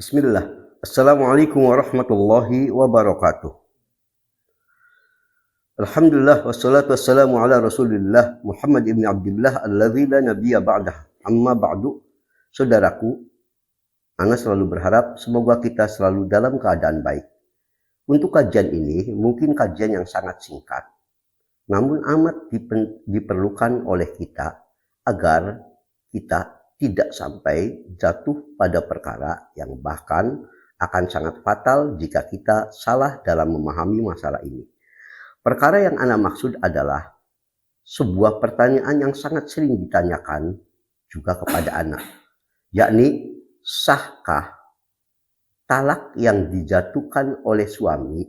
Bismillah. Assalamualaikum warahmatullahi wabarakatuh. Alhamdulillah wassalatu wassalamu ala Rasulillah Muhammad ibn Abdullah alladzi la nabiyya ba'dah. Amma ba'du. Saudaraku, ana selalu berharap semoga kita selalu dalam keadaan baik. Untuk kajian ini mungkin kajian yang sangat singkat, namun amat diperlukan oleh kita agar kita tidak sampai jatuh pada perkara yang bahkan akan sangat fatal jika kita salah dalam memahami masalah ini. Perkara yang ana maksud adalah sebuah pertanyaan yang sangat sering ditanyakan juga kepada anak, yakni sahkah talak yang dijatuhkan oleh suami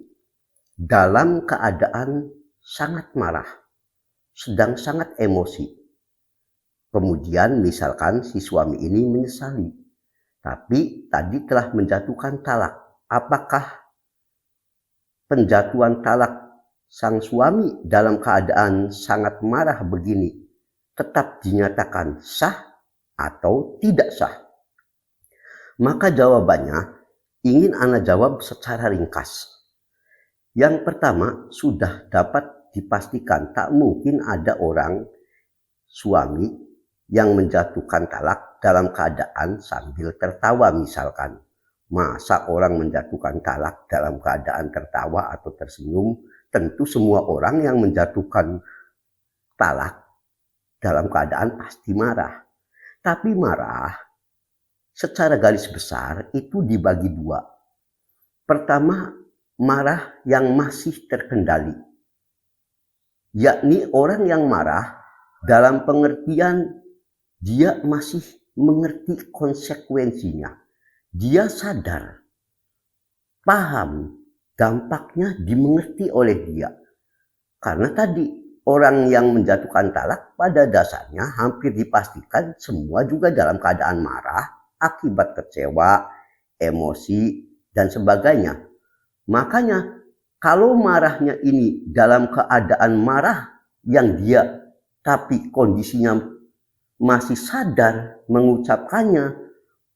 dalam keadaan sangat marah, sedang sangat emosi. Kemudian misalkan si suami ini menyesali, tapi tadi telah menjatuhkan talak. Apakah penjatuhan talak sang suami dalam keadaan sangat marah begini tetap dinyatakan sah atau tidak sah? Maka jawabannya ingin ana jawab secara ringkas. Yang pertama, sudah dapat dipastikan tak mungkin ada orang suami yang menjatuhkan talak dalam keadaan sambil tertawa misalkan. Masa orang menjatuhkan talak dalam keadaan tertawa atau tersenyum? Tentu semua orang yang menjatuhkan talak dalam keadaan pasti marah. Tapi marah secara garis besar itu dibagi dua. Pertama, marah yang masih terkendali, yakni orang yang marah dalam pengertian dia masih mengerti konsekuensinya. Dia sadar, paham, dampaknya dimengerti oleh dia. Karena tadi orang yang menjatuhkan talak pada dasarnya hampir dipastikan semua juga dalam keadaan marah, akibat kecewa, emosi, dan sebagainya. Makanya kalau marahnya ini dalam keadaan marah yang dia tapi kondisinya masih sadar mengucapkannya,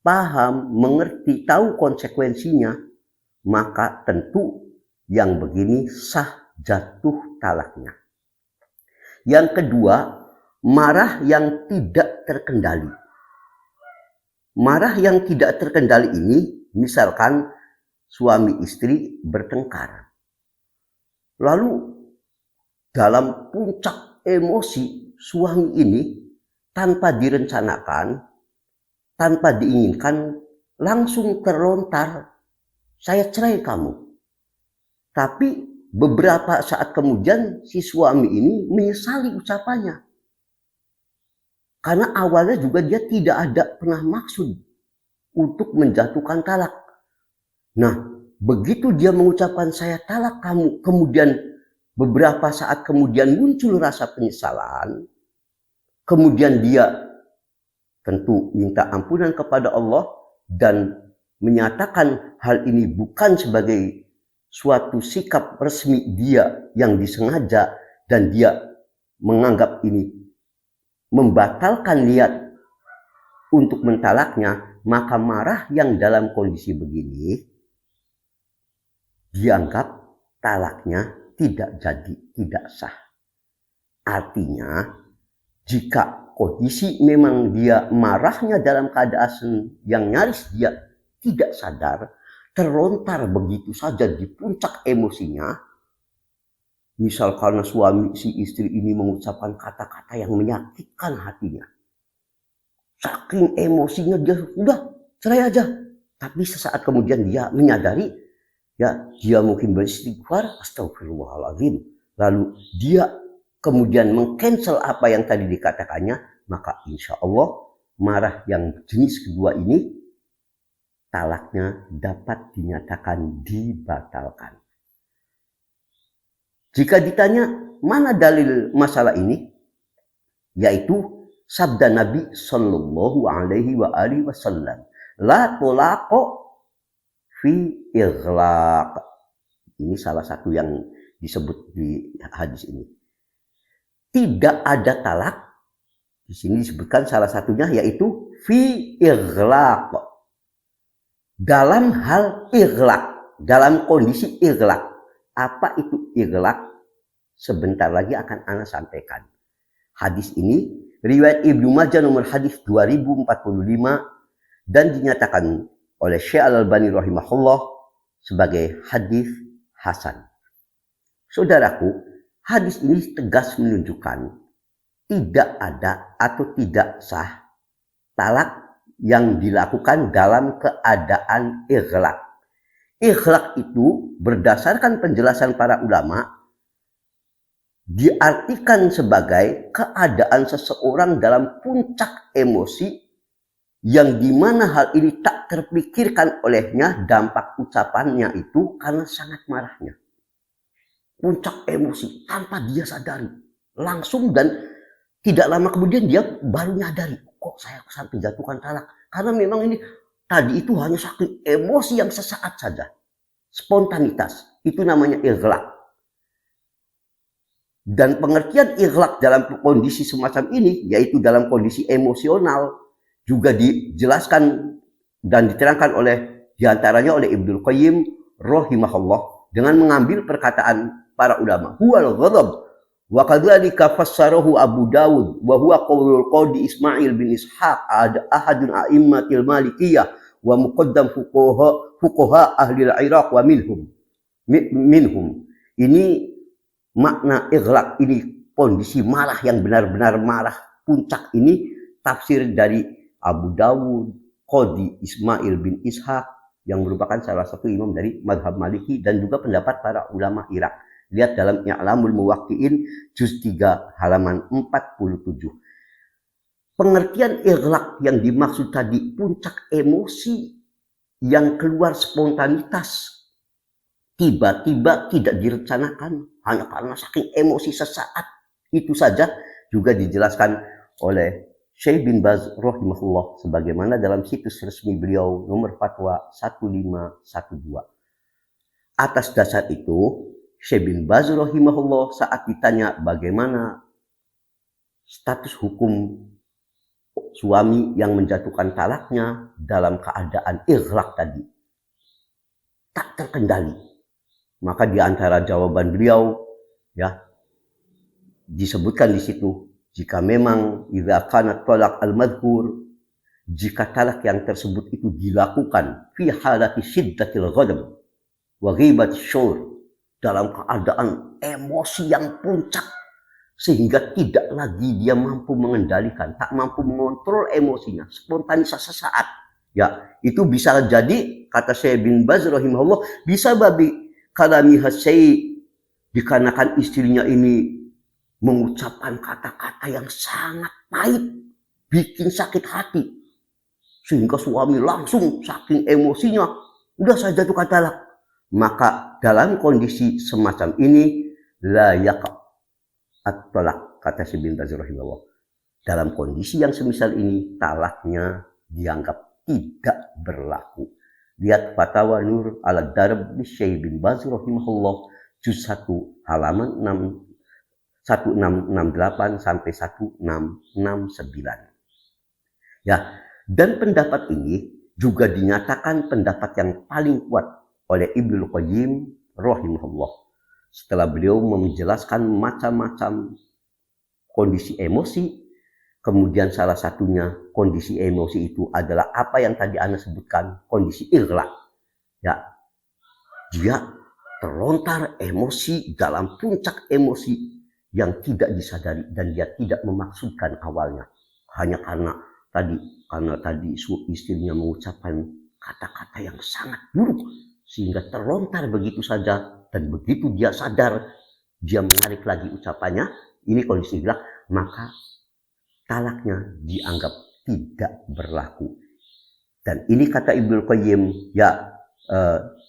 paham, mengerti, tahu konsekuensinya, maka tentu yang begini sah jatuh talaknya. Yang kedua, marah yang tidak terkendali. Marah yang tidak terkendali ini, misalkan suami istri bertengkar. Lalu dalam puncak emosi suami ini tanpa direncanakan, tanpa diinginkan, langsung terlontar, saya cerai kamu. Tapi beberapa saat kemudian si suami ini menyesali ucapannya. Karena awalnya juga dia tidak ada pernah maksud untuk menjatuhkan talak. Nah, begitu dia mengucapkan saya talak kamu, kemudian beberapa saat kemudian muncul rasa penyesalan, kemudian dia tentu minta ampunan kepada Allah dan menyatakan hal ini bukan sebagai suatu sikap resmi dia yang disengaja dan dia menganggap ini membatalkan niat untuk mentalaknya, maka marah yang dalam kondisi begini dianggap talaknya tidak jadi, tidak sah. Artinya jika kondisi memang dia marahnya dalam keadaan yang nyaris dia tidak sadar, terlontar begitu saja di puncak emosinya, misal karena suami si istri ini mengucapkan kata-kata yang menyakitkan hatinya, saking emosinya dia sudah cerai aja. Tapi sesaat kemudian dia menyadari, ya dia mungkin beristighfar, astagfirullahaladzim, lalu dia kemudian mengcancel apa yang tadi dikatakannya, maka insya Allah marah yang jenis kedua ini talaknya dapat dinyatakan dibatalkan. Jika ditanya mana dalil masalah ini, yaitu sabda Nabi Shallallahu Alaihi Wasallam, la tolako fi ighlaq. Ini salah satu yang disebut di hadis ini. Tidak ada talak. Di sini disebutkan salah satunya yaitu fi ighlaq. dalam hal ighlaq, dalam kondisi ighlaq. Apa itu ighlaq? Sebentar lagi akan ana sampaikan. Hadis ini riwayat Ibnu Majah nomor hadis 2045 dan dinyatakan oleh Syekh Al-Albani rahimahullah sebagai hadis hasan. Saudaraku, hadis ini tegas menunjukkan tidak ada atau tidak sah talak yang dilakukan dalam keadaan ighlaq. Ighlaq itu berdasarkan penjelasan para ulama diartikan sebagai keadaan seseorang dalam puncak emosi yang dimana hal ini tak terpikirkan olehnya dampak ucapannya itu karena sangat marahnya. Puncak emosi tanpa dia sadari. Langsung dan tidak lama kemudian dia baru nyadari, kok saya sampai jatuhkan talak. Karena memang ini tadi itu hanya saking emosi yang sesaat saja. Spontanitas, itu namanya ighlaq. Dan pengertian ighlaq dalam kondisi semacam ini, yaitu dalam kondisi emosional, juga dijelaskan dan diterangkan oleh diantaranya oleh Ibnu Qayyim rahimahullah dengan mengambil perkataan para ulama. Huwal ghadab wa kadzalika fassarahu Abu Dawud wa huwa qaulul Qadi Ismail bin Ishaq ahadun a'immatil Malikiyah wa muqaddam fuqaha ahli al-Iraq wa minhum. Ini makna ighlaq, ini kondisi marah yang benar-benar marah puncak ini tafsir dari Abu Dawud, Qadi Ismail bin Ishaq yang merupakan salah satu imam dari mazhab Maliki dan juga pendapat para ulama Irak. Lihat dalam I'lamul Muwaqqi'in juz 3 halaman 47. Pengertian ighlaq yang dimaksud tadi puncak emosi yang keluar spontanitas, tiba-tiba tidak direncanakan hanya karena saking emosi sesaat. Itu saja juga dijelaskan oleh Syekh bin Baz rahimahullah sebagaimana dalam situs resmi beliau nomor fatwa 1512. Atas dasar itu, Syekh bin Baz rahimahullah saat ditanya bagaimana status hukum suami yang menjatuhkan talaknya dalam keadaan ighlaq tadi, tak terkendali. Maka di antara jawaban beliau ya disebutkan di situ, jika memang idza kana talaq al-madhkur, jika talak yang tersebut itu dilakukan fi halati syiddatil ghadab wa ghibati syur, dalam keadaan emosi yang puncak sehingga tidak lagi dia mampu mengendalikan, tak mampu mengontrol emosinya, spontanitas sesaat. Ya, itu bisa jadi kata Syekh bin Baz rahimahullah bisa babi kalami hasyai, dikarenakan istrinya ini mengucapkan kata-kata yang sangat pahit, bikin sakit hati, sehingga suami langsung saking emosinya, udah saya jatuhkan talak. Maka dalam kondisi semacam ini la yaqa at-talaq, kata Syekh bin Baz rahimahullah. Dalam kondisi yang semisal ini talaknya dianggap tidak berlaku. Lihat Fatawa Nur al-Darb di Syekh bin Baz rahimahullah juz 1 halaman 1668 sampai 1669. Ya, dan pendapat ini juga dinyatakan pendapat yang paling kuat oleh Ibnu Qayyim rahimahullah setelah beliau menjelaskan macam-macam kondisi emosi. Kemudian salah satunya kondisi emosi itu adalah apa yang tadi Anda sebutkan, kondisi ighlaq. Ya, dia terlontar emosi dalam puncak emosi yang tidak disadari dan dia tidak memaksudkan awalnya. Hanya karena tadi istrinya mengucapkan kata-kata yang sangat buruk sehingga terlontar begitu saja, dan begitu dia sadar dia menarik lagi ucapannya, ini kondisi ighlaq, maka talaknya dianggap tidak berlaku. Dan ini kata Ibnu Qayyim ya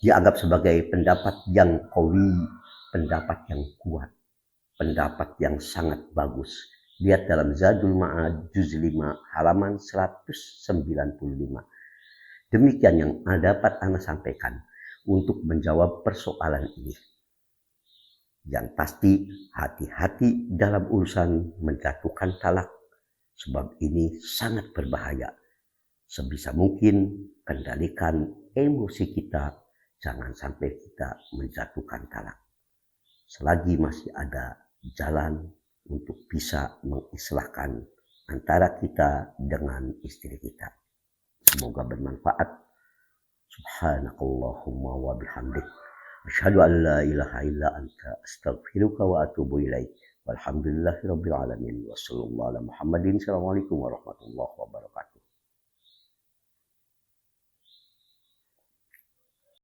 dianggap sebagai pendapat yang qawi, pendapat yang kuat, pendapat yang sangat bagus. Lihat dalam Zadul Ma'ad juz 5 halaman 195. Demikian yang dapat Anda sampaikan untuk menjawab persoalan ini. Yang pasti hati-hati dalam urusan menjatuhkan talak, sebab ini sangat berbahaya. Sebisa mungkin kendalikan emosi kita, jangan sampai kita menjatuhkan talak. Selagi masih ada jalan untuk bisa mengislahkan antara kita dengan istri kita. Semoga bermanfaat. Subhanakallahumma wa bihamdik. Asyhadu an la ilaha illa anta astaghfiruka wa atubu ilaik. Walhamdulillahirabbil alamin. Wassallallahu ala Muhammadin. Assalamualaikum warahmatullahi wabarakatuh.